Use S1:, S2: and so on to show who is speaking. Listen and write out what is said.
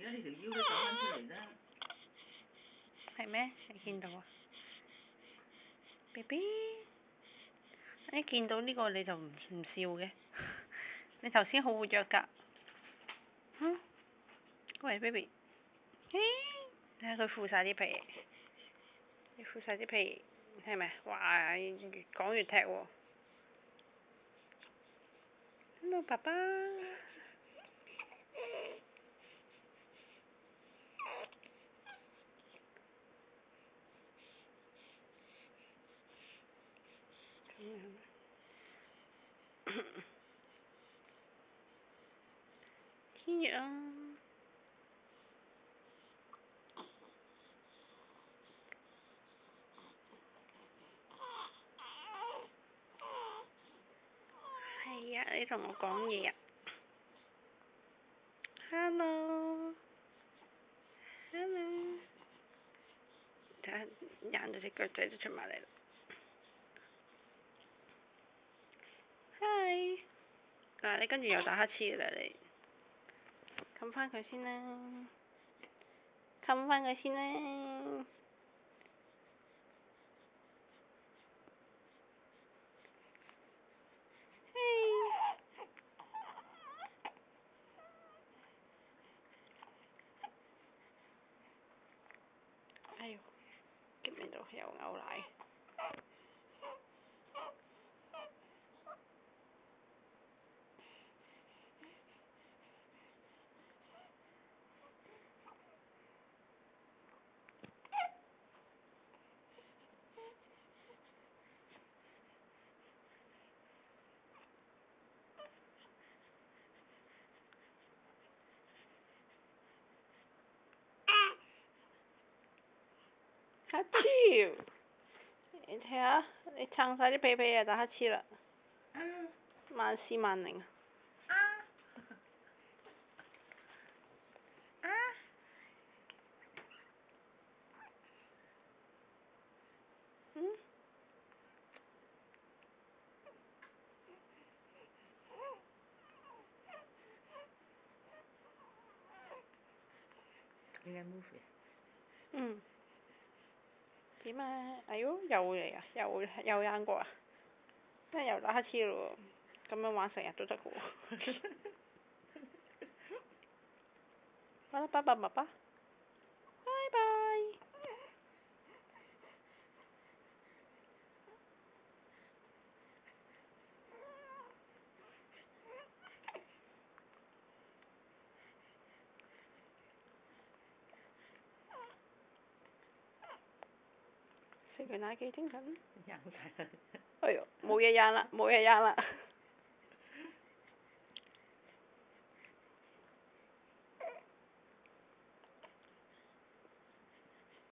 S1: 家你條腰都走翻出嚟啦。
S2: 係咩？你見到啊 ？BB， 一見到呢個你就唔笑嘅，你頭先好活躍㗎。喂 BB， 睇下佢敷晒啲皮，你敷晒啲皮係咪？哇！越講越踢喎。Hello， 爸爸。天熱啊！係啊，你同我講嘢啊 ！Hello， 睇下掗到隻腳仔都出埋嚟啦。Hi， 嗱你跟住又打乞嗤啦你，冚翻佢先啦，冚翻佢先啦。哎呦，見唔見到有牛奶？乞嗤！你睇下，你撐晒啲被被啊，打乞嗤啦！萬試萬靈。
S1: 你嘅 movie。
S2: 點啊？哎呦，又嚟啊！又硬過啊！真係又打乞嗤咯喎！咁樣玩成日都得嘅喎。好啦，拜拜爸爸。拜拜。食完奶幾精神？
S1: 贏晒啦！
S2: 哎呦，冇嘢贏啦，冇嘢贏啦〜